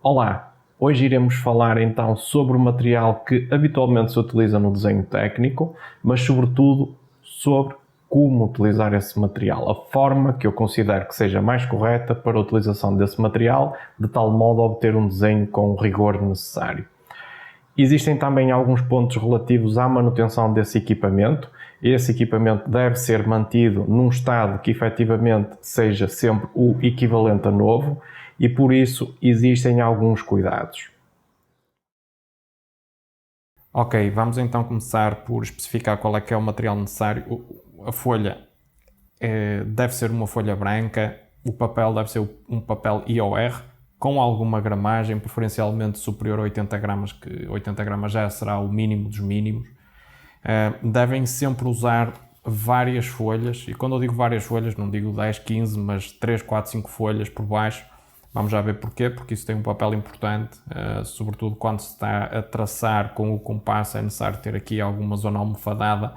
Olá, hoje iremos falar então sobre o material que habitualmente se utiliza no desenho técnico, mas sobretudo sobre como utilizar esse material, a forma que eu considero que seja mais correta para a utilização desse material, de tal modo a obter um desenho com o rigor necessário. Existem também alguns pontos relativos à manutenção desse equipamento. Esse equipamento deve ser mantido num estado que efetivamente seja sempre o equivalente a novo e por isso existem alguns cuidados. Ok, vamos então começar por especificar qual é que é o material necessário. A folha deve ser uma folha branca, o papel deve ser um papel IOR, com alguma gramagem, preferencialmente superior a 80 gramas, que 80 gramas já será o mínimo dos mínimos. Devem sempre usar várias folhas, e quando eu digo várias folhas, não digo 10, 15, mas 3, 4, 5 folhas por baixo. Vamos já ver porquê, porque isso tem um papel importante, sobretudo quando se está a traçar com o compasso, é necessário ter aqui alguma zona almofadada,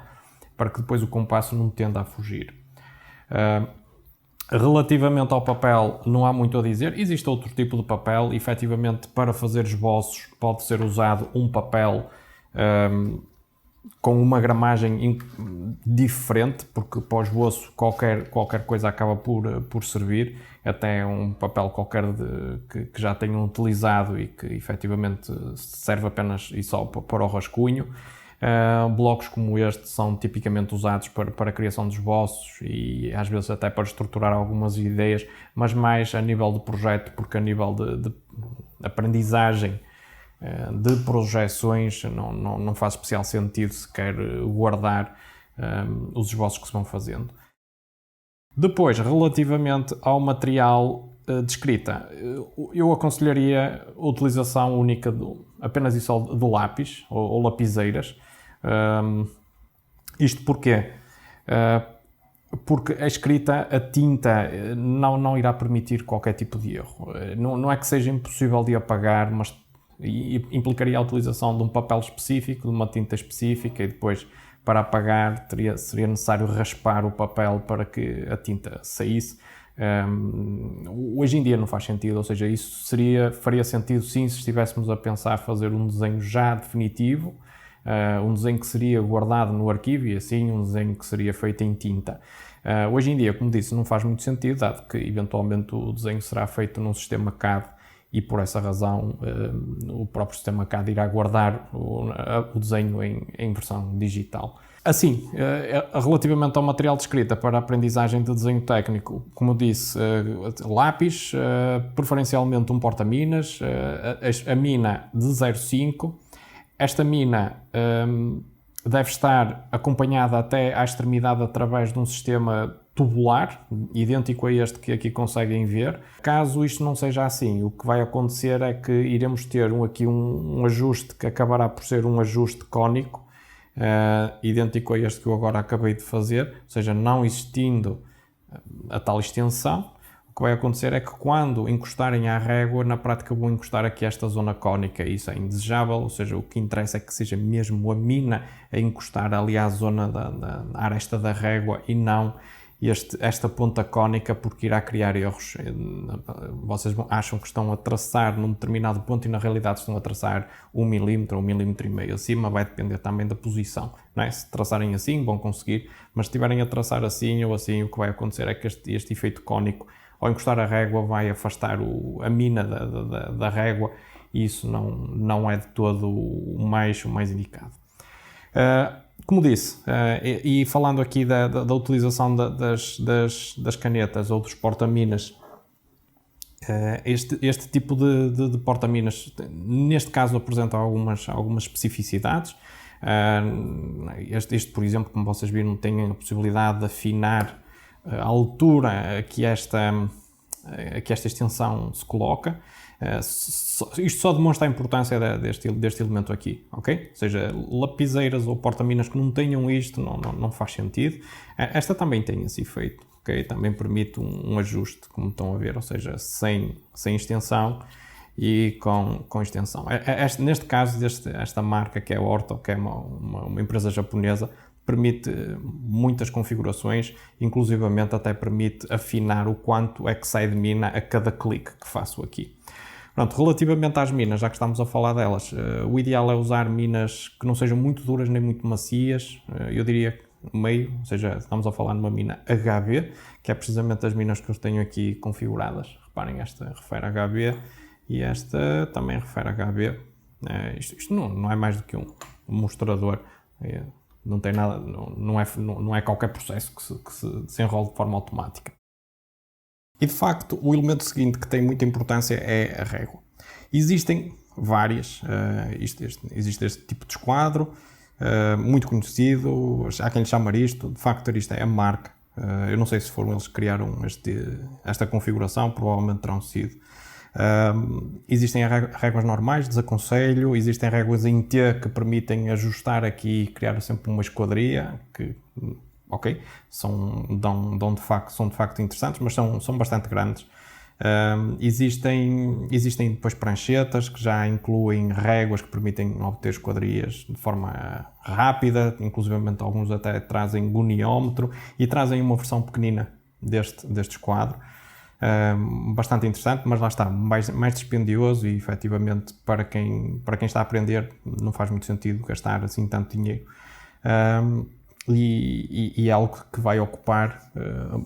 para que depois o compasso não tenda a fugir. Relativamente ao papel, não há muito a dizer. Existe outro tipo de papel. Efetivamente, para fazer esboços pode ser usado um papel com uma gramagem diferente, porque para o esboço qualquer coisa acaba por servir, até um papel qualquer que já tenham utilizado e que efetivamente serve apenas e só para o rascunho. Blocos como este são tipicamente usados para a criação de esboços e às vezes até para estruturar algumas ideias, mas mais a nível de projeto, porque a nível de aprendizagem de projeções não faz especial sentido sequer guardar os esboços que se vão fazendo. Depois, relativamente ao material de escrita, eu aconselharia a utilização única apenas e só do lápis ou lapiseiras. Isto porquê? Porque a escrita, a tinta, não irá permitir qualquer tipo de erro. Não é que seja impossível de apagar, mas implicaria a utilização de um papel específico, de uma tinta específica e depois para apagar seria necessário raspar o papel para que a tinta saísse. Hoje em dia não faz sentido, ou seja, isso faria sentido sim se estivéssemos a pensar fazer um desenho já definitivo, um desenho que seria guardado no arquivo e assim um desenho que seria feito em tinta. Hoje em dia, como disse, não faz muito sentido, dado que eventualmente o desenho será feito num sistema CAD e por essa razão o próprio sistema CAD irá guardar o desenho em versão digital. Assim, relativamente ao material de escrita para a aprendizagem de desenho técnico, como eu disse, lápis, preferencialmente um porta-minas, a mina de 0,5. Esta mina deve estar acompanhada até à extremidade através de um sistema tubular, idêntico a este que aqui conseguem ver. Caso isto não seja assim, o que vai acontecer é que iremos ter aqui um ajuste que acabará por ser um ajuste cônico, idêntico a este que eu agora acabei de fazer, ou seja, não existindo a tal extensão. O que vai acontecer é que quando encostarem à régua, na prática vão encostar aqui esta zona cónica, isso é indesejável, ou seja, o que interessa é que seja mesmo a mina a encostar ali à zona da aresta da régua e não esta ponta cónica, porque irá criar erros. Vocês acham que estão a traçar num determinado ponto e na realidade estão a traçar 1 milímetro ou 1,5 milímetro acima, vai depender também da posição, não é? Se traçarem assim vão conseguir, mas se estiverem a traçar assim ou assim, o que vai acontecer é que este efeito cónico, ao encostar a régua, vai afastar a mina da régua e isso não é de todo o mais indicado. Como disse, e falando aqui da utilização das canetas ou dos porta-minas, este tipo de porta-minas, neste caso, apresenta algumas especificidades. Este, por exemplo, como vocês viram, tem a possibilidade de afinar a altura que esta extensão se coloca. Isto só demonstra a importância deste elemento aqui, ok? Ou seja, lapiseiras ou porta-minas que não tenham isto não faz sentido. Esta também tem esse efeito, ok? Também permite um ajuste, como estão a ver, ou seja, sem extensão e com extensão. Neste caso, esta marca que é a Orto, que é uma empresa japonesa, permite muitas configurações, inclusivamente até permite afinar o quanto é que sai de mina a cada clique que faço aqui. Pronto, relativamente às minas, já que estamos a falar delas, o ideal é usar minas que não sejam muito duras nem muito macias, eu diria meio, ou seja, estamos a falar numa mina HB, que é precisamente as minas que eu tenho aqui configuradas. Reparem, esta refere HB e esta também refere HB. Isto não é mais do que um mostrador, não tem nada, não é qualquer processo que se desenrole de forma automática. E de facto, o elemento seguinte que tem muita importância é a régua. Existem várias, existe este tipo de esquadro, muito conhecido, há quem lhe chama isto, de facto isto é a marca. Eu não sei se foram eles que criaram esta configuração, provavelmente terão sido. Existem réguas normais, desaconselho, existem réguas em T que permitem ajustar aqui e criar sempre uma esquadria, que, ok, são de facto interessantes, mas são bastante grandes. Existem depois pranchetas que já incluem réguas que permitem obter esquadrias de forma rápida, inclusivamente alguns até trazem goniómetro e trazem uma versão pequenina deste esquadro. Bastante interessante, mas lá está, mais dispendioso e efetivamente para quem está a aprender não faz muito sentido gastar assim tanto dinheiro. E é algo que vai ocupar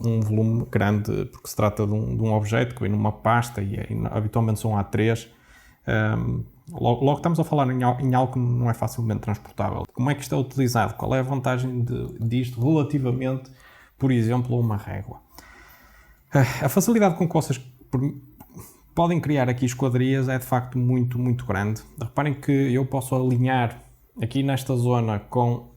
um volume grande, porque se trata de um objeto que vem numa pasta e habitualmente são A3. Logo estamos a falar em algo que não é facilmente transportável. Como é que isto é utilizado? Qual é a vantagem disto relativamente, por exemplo, a uma régua? A facilidade com que vocês podem criar aqui esquadrias é de facto muito, muito grande. Reparem que eu posso alinhar aqui nesta zona com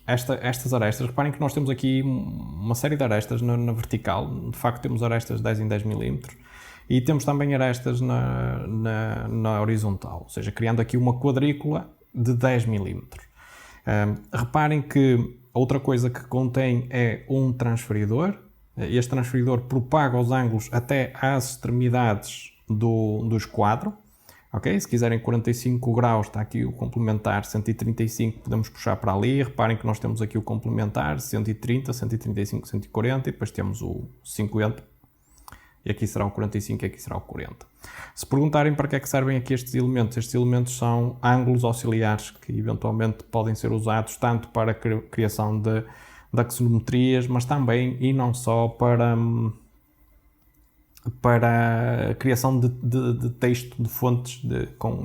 estas arestas. Reparem que nós temos aqui uma série de arestas na vertical. De facto temos arestas 10 em 10 mm e temos também arestas na horizontal, ou seja, criando aqui uma quadrícula de 10 mm. Reparem que outra coisa que contém é um transferidor. Este transferidor propaga os ângulos até às extremidades do esquadro. Okay? Se quiserem 45 graus, está aqui o complementar 135, podemos puxar para ali. Reparem que nós temos aqui o complementar 130, 135, 140 e depois temos o 50. E aqui será o 45 e aqui será o 40. Se perguntarem para que é que servem aqui estes elementos são ângulos auxiliares que eventualmente podem ser usados tanto para a criação de axonometrias, mas também e não só para a criação de texto, de fontes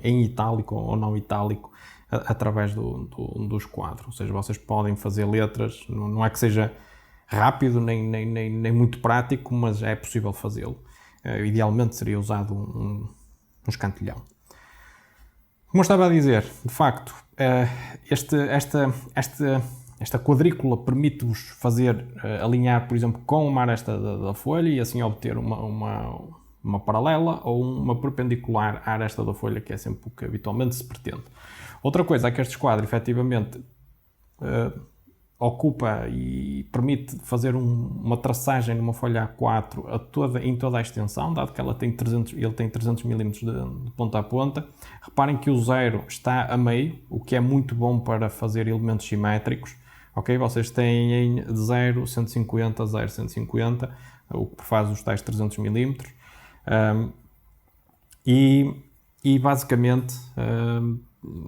em itálico ou não itálico através do esquadro. Ou seja, vocês podem fazer letras, não é que seja rápido nem muito prático, mas é possível fazê-lo. Idealmente seria usado um escantilhão. Como eu estava a dizer, de facto, esta quadrícula permite-vos fazer alinhar, por exemplo, com uma aresta da folha e assim obter uma paralela ou uma perpendicular à aresta da folha, que é sempre o que habitualmente se pretende. Outra coisa é que este esquadro, efetivamente, ocupa e permite fazer uma traçagem numa folha A4 em toda a extensão, dado que ele tem 300 mm de ponta a ponta. Reparem que o zero está a meio, o que é muito bom para fazer elementos simétricos. Ok, vocês têm 0, 150, 0, 150, o que faz os tais 300 mm. E basicamente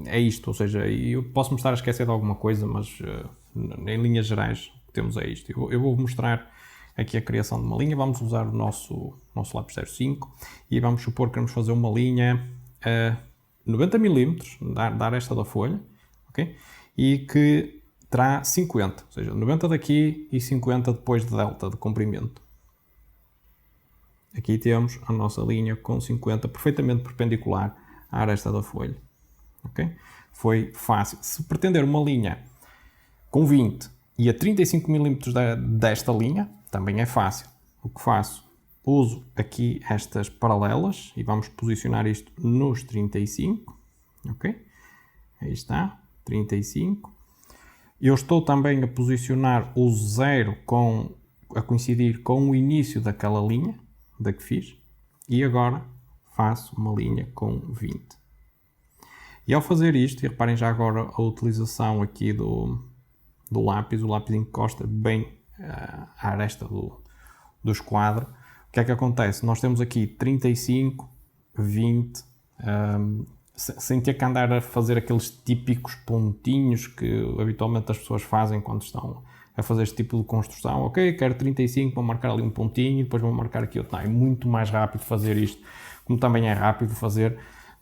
é isto, ou seja, eu posso me estar a esquecer de alguma coisa, mas em linhas gerais temos é isto. Eu vou mostrar aqui a criação de uma linha, vamos usar o nosso lápis 05 e vamos supor que queremos fazer uma linha a 90 mm da aresta da folha, ok? E que terá 50, ou seja, 90 daqui e 50 depois de delta de comprimento. Aqui temos a nossa linha com 50 perfeitamente perpendicular à aresta da folha. Okay? Foi fácil. Se pretender uma linha com 20 e a 35 mm desta linha, também é fácil. O que faço? Uso aqui estas paralelas e vamos posicionar isto nos 35. Ok? Aí está, 35. Eu estou também a posicionar o 0 a coincidir com o início daquela linha da que fiz. E agora faço uma linha com 20. E ao fazer isto, e reparem já agora a utilização aqui do lápis, o lápis encosta bem à aresta do esquadro. O que é que acontece? Nós temos aqui 35 20, sem ter que andar a fazer aqueles típicos pontinhos que habitualmente as pessoas fazem quando estão a fazer este tipo de construção. Ok, quero 35, vou marcar ali um pontinho e depois vou marcar aqui outro. Não, é muito mais rápido fazer isto, como também é rápido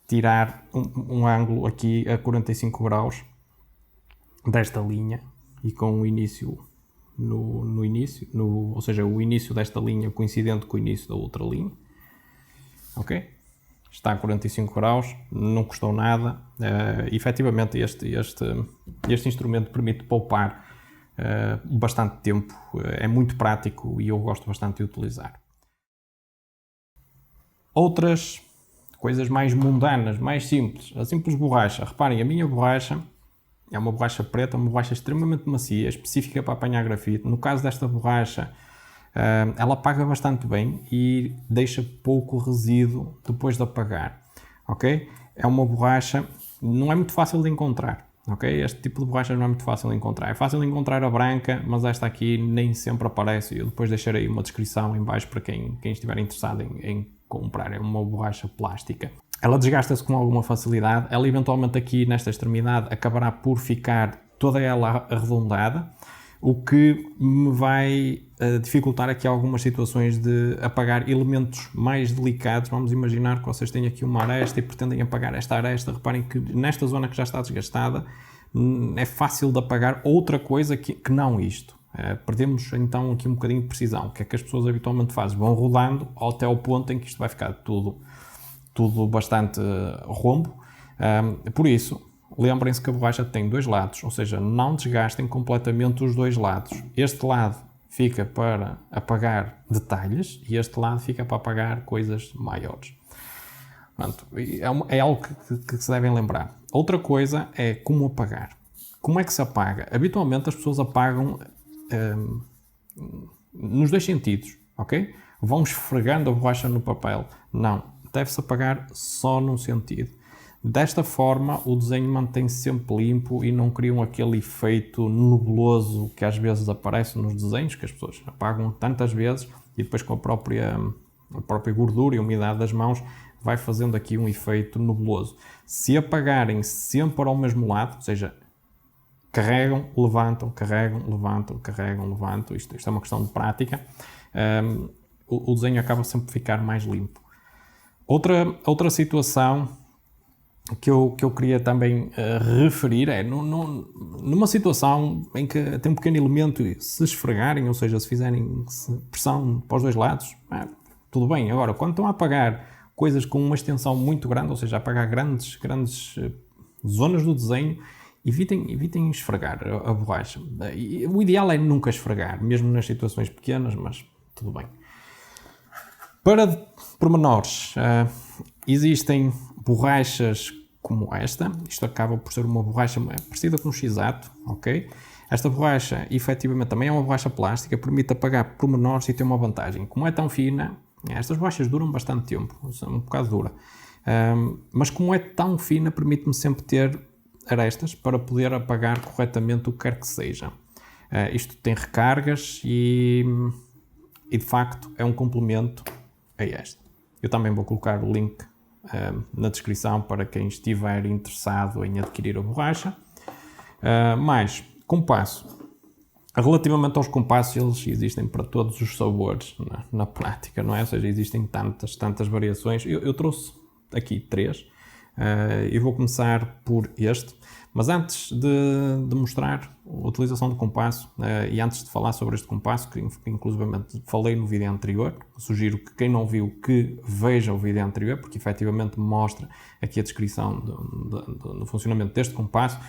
tirar um ângulo aqui a 45 graus desta linha e com o início ou seja, o início desta linha coincidente com o início da outra linha. Ok? Está a 45 graus, não custou nada. Efetivamente, este instrumento permite poupar bastante tempo, é muito prático e eu gosto bastante de utilizar. Outras coisas mais mundanas, mais simples, a simples borracha. Reparem, a minha borracha é uma borracha preta, uma borracha extremamente macia, específica para apanhar grafite. No caso desta borracha, ela apaga bastante bem e deixa pouco resíduo depois de apagar, ok? É uma borracha, não é muito fácil de encontrar, ok? Este tipo de borracha não é muito fácil de encontrar. É fácil de encontrar a branca, mas esta aqui nem sempre aparece. Eu depois deixarei uma descrição em baixo para quem estiver interessado em comprar. É uma borracha plástica. Ela desgasta-se com alguma facilidade. Ela eventualmente aqui nesta extremidade acabará por ficar toda ela arredondada, o que me vai dificultar aqui algumas situações de apagar elementos mais delicados. Vamos imaginar que vocês têm aqui uma aresta e pretendem apagar esta aresta. Reparem que nesta zona que já está desgastada é fácil de apagar outra coisa que não isto. Perdemos então aqui um bocadinho de precisão. O que é que as pessoas habitualmente fazem? Vão rodando até ao ponto em que isto vai ficar tudo bastante rombo. Por isso, lembrem-se que a borracha tem dois lados, ou seja, não desgastem completamente os dois lados. Este lado fica para apagar detalhes e este lado fica para apagar coisas maiores. Pronto, é algo que se devem lembrar. Outra coisa é como apagar. Como é que se apaga? Habitualmente as pessoas apagam nos dois sentidos, ok? Vão esfregando a borracha no papel. Não, deve-se apagar só num sentido. Desta forma, o desenho mantém-se sempre limpo e não criam aquele efeito nebuloso que às vezes aparece nos desenhos, que as pessoas apagam tantas vezes e depois com a própria gordura e umidade das mãos vai fazendo aqui um efeito nebuloso. Se apagarem sempre ao mesmo lado, ou seja, carregam, levantam, carregam, levantam, carregam, levantam, isto é uma questão de prática, o desenho acaba sempre por ficar mais limpo. Outra situação que eu queria também referir é numa situação em que tem um pequeno elemento, se esfregarem, ou seja, se fizerem pressão para os dois lados, tudo bem. Agora, quando estão a apagar coisas com uma extensão muito grande, ou seja, a apagar grandes zonas do desenho, evitem esfregar a borracha. O ideal é nunca esfregar, mesmo nas situações pequenas, mas tudo bem. Para pormenores, existem borrachas como esta. Isto acaba por ser uma borracha parecida com um X-Acto, ok? Esta borracha, efetivamente, também é uma borracha plástica, permite apagar pormenores e tem uma vantagem. Como é tão fina, estas borrachas duram bastante tempo, são um bocado dura. Mas como é tão fina, permite-me sempre ter arestas para poder apagar corretamente o que quer que seja. Isto tem recargas e de facto é um complemento a esta. Eu também vou colocar o link na descrição para quem estiver interessado em adquirir a borracha. Mais, compasso. Relativamente aos compassos, eles existem para todos os sabores na prática, não é? Ou seja, existem tantas variações. Eu trouxe aqui 3 e vou começar por este. Mas antes de mostrar a utilização do compasso e antes de falar sobre este compasso, que inclusivamente falei no vídeo anterior, sugiro que quem não viu que veja o vídeo anterior, porque efetivamente mostra aqui a descrição do funcionamento deste compasso.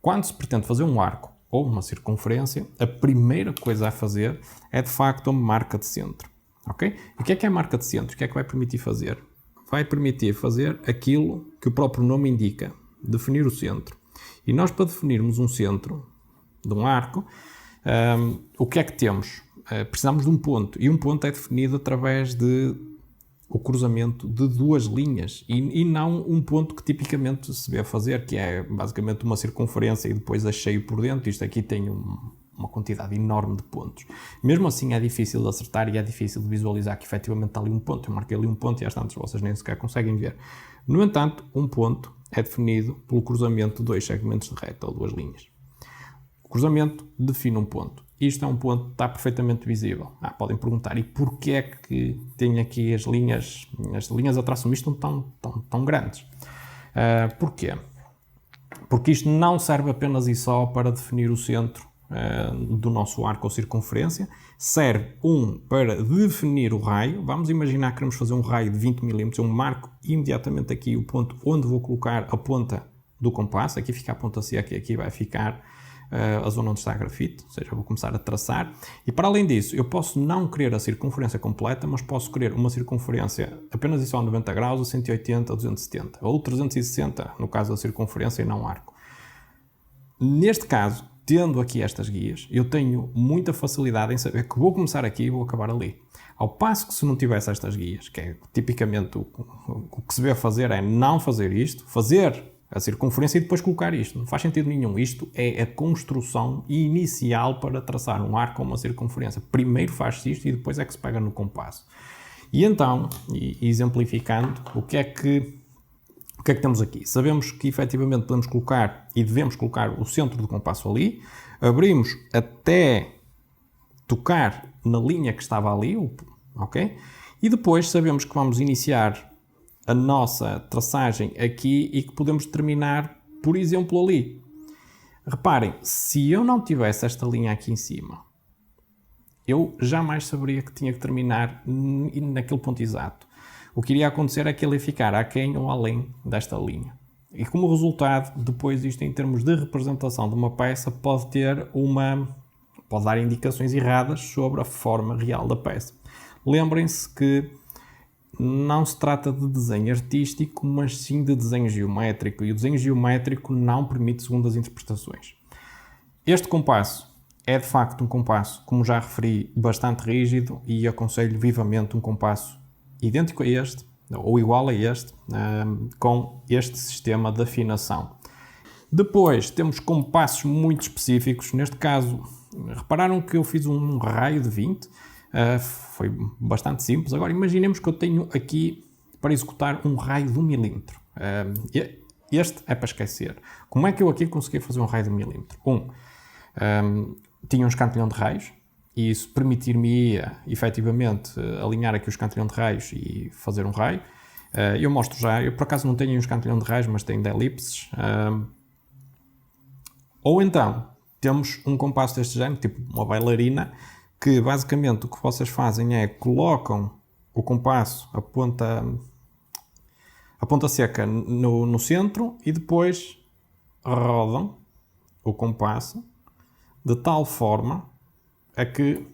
Quando se pretende fazer um arco ou uma circunferência, a primeira coisa a fazer é de facto uma marca de centro. Okay? E o que é a marca de centro? O que é que vai permitir fazer? Vai permitir fazer aquilo que o próprio nome indica, definir o centro. E nós, para definirmos um centro de um arco, o que é que temos? Precisamos de um ponto. E um ponto é definido através o cruzamento de duas linhas. E não um ponto que tipicamente se vê a fazer, que é basicamente uma circunferência e depois a cheio por dentro. Isto aqui tem uma quantidade enorme de pontos. Mesmo assim é difícil de acertar e é difícil de visualizar que efetivamente está ali um ponto. Eu marquei ali um ponto e às tantas vocês nem sequer conseguem ver. No entanto, um ponto é definido pelo cruzamento de dois segmentos de reta ou duas linhas. O cruzamento define um ponto. Isto é um ponto que está perfeitamente visível. Podem perguntar, e porquê é que tem aqui as linhas a traço misto tão grandes? Porquê? Porque isto não serve apenas e só para definir o centro do nosso arco ou circunferência, serve para definir o raio. Vamos imaginar que queremos fazer um raio de 20 mm, eu marco imediatamente aqui o ponto onde vou colocar a ponta do compasso, aqui fica a ponta seca e aqui vai ficar a zona onde está a grafite, ou seja, vou começar a traçar. E para além disso, eu posso não querer a circunferência completa, mas posso querer uma circunferência apenas e só a 90 graus, a 180, a 270, ou 360 no caso da circunferência e não arco. Neste caso, tendo aqui estas guias, eu tenho muita facilidade em saber que vou começar aqui e vou acabar ali. Ao passo que se não tivesse estas guias, que é tipicamente o que se vê fazer é não fazer isto, fazer a circunferência e depois colocar isto. Não faz sentido nenhum. Isto é a construção inicial para traçar um arco ou uma circunferência. Primeiro faz-se isto e depois é que se pega no compasso. E então, exemplificando, o que é que temos aqui? Sabemos que efetivamente podemos colocar e devemos colocar o centro do compasso ali. Abrimos até tocar na linha que estava ali, ok? E depois sabemos que vamos iniciar a nossa traçagem aqui e que podemos terminar, por exemplo, ali. Reparem, se eu não tivesse esta linha aqui em cima, eu jamais saberia que tinha que terminar naquele ponto exato. O que iria acontecer é que ele ia ficar aquém ou além desta linha. E como resultado, depois isto em termos de representação de uma peça pode dar indicações erradas sobre a forma real da peça. Lembrem-se que não se trata de desenho artístico, mas sim de desenho geométrico, e o desenho geométrico não permite segundas interpretações. Este compasso é de facto um compasso, como já referi, bastante rígido, e aconselho vivamente um compasso idêntico a este, ou igual a este, com este sistema de afinação. Depois temos compassos muito específicos. Neste caso, repararam que eu fiz um raio de 20, foi bastante simples. Agora imaginemos que eu tenho aqui para executar um raio de 1 milímetro. Este é para esquecer. Como é que eu aqui consegui fazer um raio de 1 milímetro? Tinha um escantilhão de raios, e isso permitir-me efetivamente alinhar aqui o escantilhão de raios e fazer um raio. Eu mostro já, eu por acaso não tenho um escantilhão de raios, mas tenho de elipses. Ou então, temos um compasso deste género, tipo uma bailarina, que basicamente o que vocês fazem é colocam o compasso, a ponta seca no centro e depois rodam o compasso de tal forma a que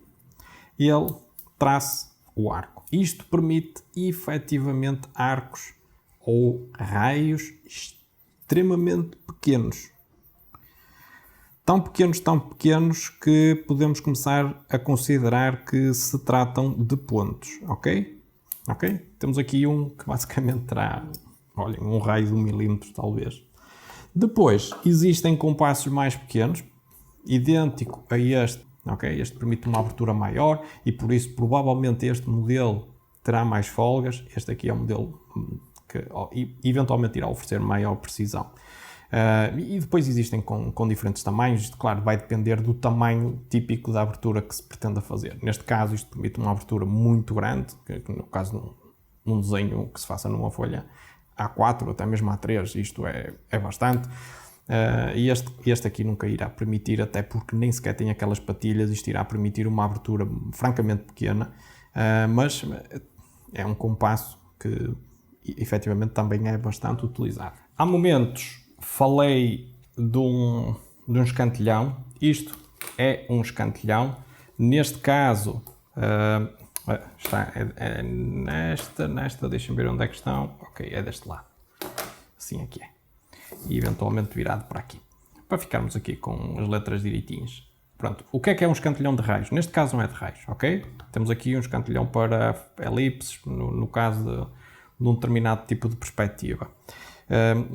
ele trace o arco. Isto permite efetivamente arcos ou raios extremamente pequenos. Tão pequenos que podemos começar a considerar que se tratam de pontos, ok? Temos aqui um que basicamente terá, olhem, um raio de 1 milímetro talvez. Depois, existem compassos mais pequenos, idêntico a este, ok? Este permite uma abertura maior e por isso provavelmente este modelo terá mais folgas. Este aqui é um modelo que eventualmente irá oferecer maior precisão. E depois existem com diferentes tamanhos. Isto, claro, vai depender do tamanho típico da abertura que se pretenda fazer. Neste caso, isto permite uma abertura muito grande, que no caso num desenho que se faça numa folha A4 ou até mesmo A3, isto é bastante. E este aqui nunca irá permitir, até porque nem sequer tem aquelas patilhas. Isto irá permitir uma abertura francamente pequena, mas é um compasso que efetivamente também é bastante utilizado. Há momentos falei de um escantilhão. Isto é um escantilhão. Neste caso, está nesta, deixem ver onde é que estão. Ok, é deste lado. Assim aqui é. E eventualmente virado para aqui. Para ficarmos aqui com as letras direitinhas. Pronto, o que é um escantilhão de raios? Neste caso não é de raios, ok? Temos aqui um escantilhão para elipses, no caso de um determinado tipo de perspectiva.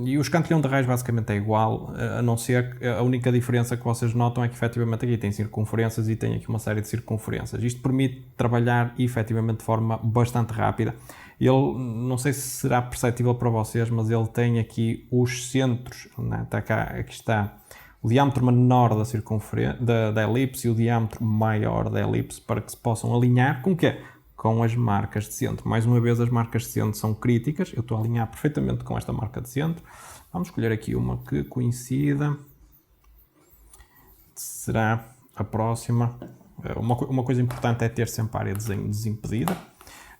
E o escantilhão de raios basicamente é igual, a não ser que a única diferença que vocês notam é que efetivamente aqui tem circunferências e tem aqui uma série de circunferências. Isto permite trabalhar efetivamente de forma bastante rápida. Ele, não sei se será perceptível para vocês, mas ele tem aqui os centros, né? Está cá, aqui está o diâmetro menor da circunferência da elipse e o diâmetro maior da elipse, para que se possam alinhar com o quê? Com as marcas de centro. Mais uma vez, as marcas de centro são críticas. Eu estou a alinhar perfeitamente com esta marca de centro. Vamos escolher aqui uma que coincida. Será a próxima. Uma coisa importante é ter sempre a área de desenho desimpedida.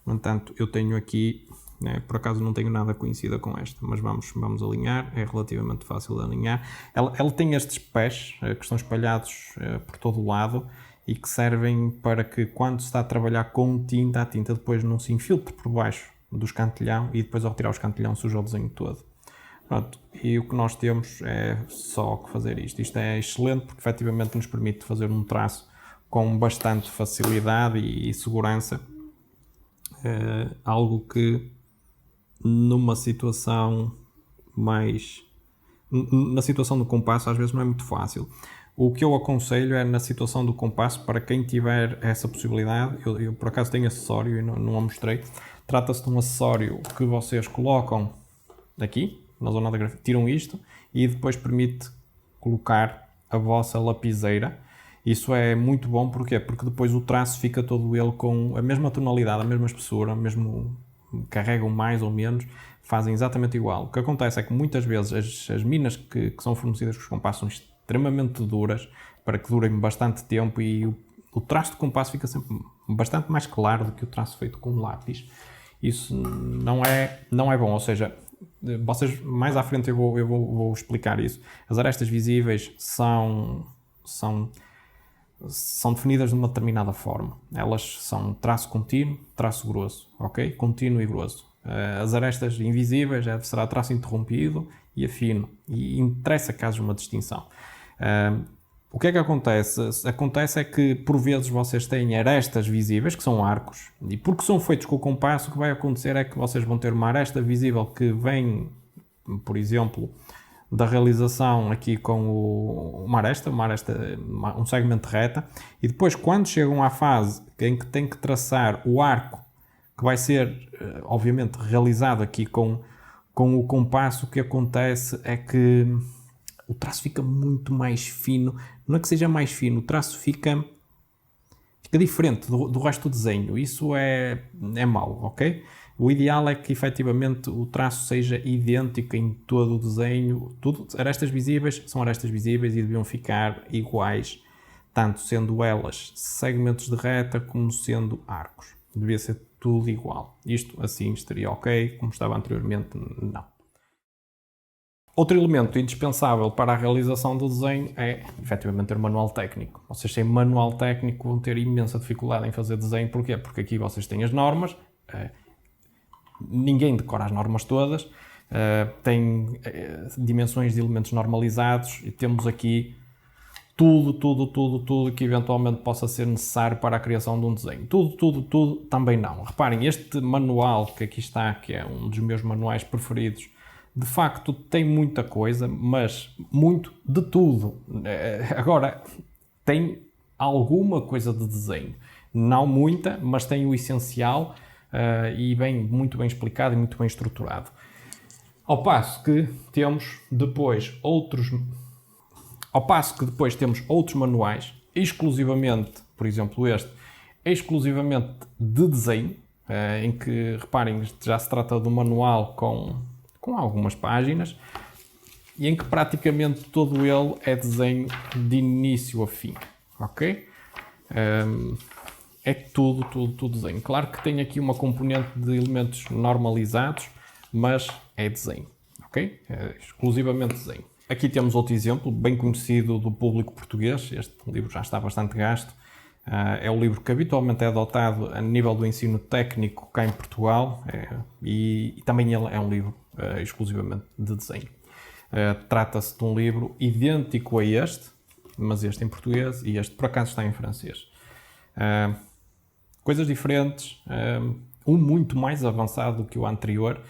No entanto, eu tenho aqui, né, por acaso não tenho nada coincida com esta, mas vamos alinhar. É relativamente fácil de alinhar. Ela tem estes pés que estão espalhados por todo o lado, e que servem para que, quando se está a trabalhar com tinta, a tinta depois não se infiltre por baixo do escantilhão e depois, ao retirar o escantilhão, suja o desenho todo. Pronto, e o que nós temos é só que fazer isto. Isto é excelente porque efetivamente nos permite fazer um traço com bastante facilidade e segurança. Algo que numa situação na situação do compasso às vezes não é muito fácil. O que eu aconselho é, na situação do compasso, para quem tiver essa possibilidade, eu por acaso tenho acessório e não a mostrei, trata-se de um acessório que vocês colocam aqui, na zona da grafite, tiram isto e depois permite colocar a vossa lapiseira. Isso é muito bom, porquê? Porque depois o traço fica todo ele com a mesma tonalidade, a mesma espessura, mesmo carregam mais ou menos, fazem exatamente igual. O que acontece é que muitas vezes as minas que são fornecidas com os compassos são extremamente duras, para que durem bastante tempo, e o traço de compasso fica sempre bastante mais claro do que o traço feito com lápis. Isso não é bom, ou seja, vocês mais à frente eu vou explicar isso. As arestas visíveis são definidas de uma determinada forma. Elas são traço contínuo, traço grosso, ok? Contínuo e grosso. As arestas invisíveis será traço interrompido e afino, e interessa que haja uma distinção. O que é que acontece? Acontece é que por vezes vocês têm arestas visíveis, que são arcos, e porque são feitos com o compasso, o que vai acontecer é que vocês vão ter uma aresta visível que vem, por exemplo, da realização aqui com um segmento reta, e depois, quando chegam à fase em que têm que traçar o arco, que vai ser obviamente realizado aqui com o compasso, o que acontece é que o traço fica muito mais fino. Não é que seja mais fino, o traço fica diferente do resto do desenho. Isso é mau, ok? O ideal é que efetivamente o traço seja idêntico em todo o desenho. Arestas visíveis são arestas visíveis e deviam ficar iguais, tanto sendo elas segmentos de reta como sendo arcos. Devia ser tudo igual. Isto assim estaria ok, como estava anteriormente, não. Outro elemento indispensável para a realização do desenho é, efetivamente, ter manual técnico. Vocês sem manual técnico vão ter imensa dificuldade em fazer desenho. Porquê? Porque aqui vocês têm as normas, ninguém decora as normas todas, tem dimensões de elementos normalizados, e temos aqui tudo que eventualmente possa ser necessário para a criação de um desenho. Tudo também não. Reparem, este manual que aqui está, que é um dos meus manuais preferidos, de facto tem muita coisa, mas muito de tudo. Agora, tem alguma coisa de desenho. Não muita, mas tem o essencial e muito bem explicado e muito bem estruturado. Ao passo que depois temos outros manuais, exclusivamente, por exemplo este, exclusivamente de desenho, em que, reparem, já se trata de um manual com algumas páginas, e em que praticamente todo ele é desenho de início a fim, ok? É tudo desenho. Claro que tem aqui uma componente de elementos normalizados, mas é desenho, ok? É exclusivamente desenho. Aqui temos outro exemplo, bem conhecido do público português. Este livro já está bastante gasto. É o livro que habitualmente é adotado a nível do ensino técnico cá em Portugal, e também ele é um livro exclusivamente de desenho. Trata-se de um livro idêntico a este, mas este em português e este por acaso está em francês. Coisas diferentes, um muito mais avançado do que o anterior,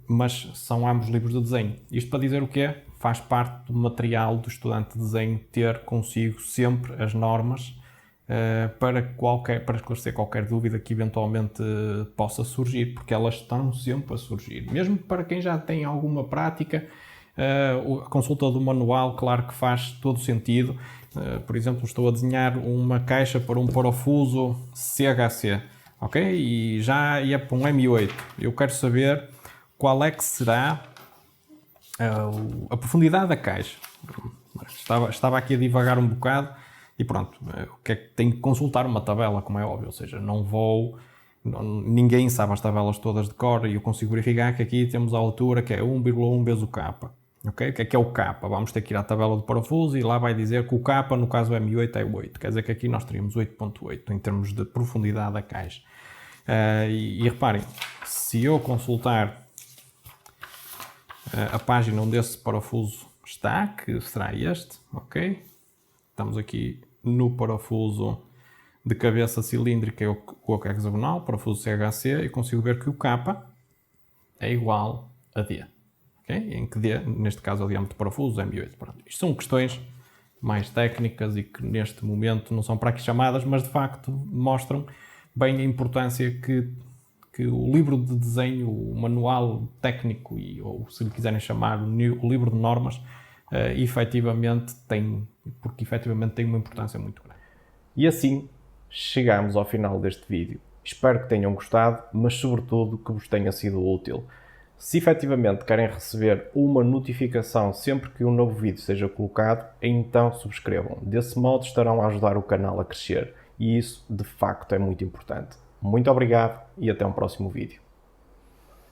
mas são ambos livros de desenho. Isto para dizer o quê? Faz parte do material do estudante de desenho ter consigo sempre as normas para esclarecer qualquer dúvida que eventualmente possa surgir, porque elas estão sempre a surgir. Mesmo para quem já tem alguma prática, a consulta do manual, claro que faz todo sentido. Por exemplo, estou a desenhar uma caixa para um parafuso CHC, ok? E já ia para um M8. Eu quero saber qual é que será a profundidade da caixa. Estava aqui a divagar um bocado e pronto, o que é que tenho que consultar uma tabela, como é óbvio, ou seja, ninguém sabe as tabelas todas de cor e eu consigo verificar que aqui temos a altura que é 1,1 vezes o K. Okay? O que é o K? Vamos ter que ir à tabela do parafuso e lá vai dizer que o K, no caso do M8, é 8. Quer dizer que aqui nós teríamos 8.8 em termos de profundidade da caixa. E reparem, se eu consultar a página onde esse parafuso está, que será este, ok? Estamos aqui no parafuso de cabeça cilíndrica ou hexagonal, parafuso CHC, e consigo ver que o K é igual a D. Okay? Em que D, neste caso, é o diâmetro do parafuso, M8. Pronto. Isto são questões mais técnicas e que neste momento não são para aqui chamadas, mas de facto mostram bem a importância que o livro de desenho, o manual técnico, ou se lhe quiserem chamar o livro de normas, efetivamente tem, porque efetivamente tem uma importância muito grande. E assim chegamos ao final deste vídeo. Espero que tenham gostado, mas sobretudo que vos tenha sido útil. Se efetivamente querem receber uma notificação sempre que um novo vídeo seja colocado, então subscrevam. Desse modo estarão a ajudar o canal a crescer e isso de facto é muito importante. Muito obrigado e até um próximo vídeo.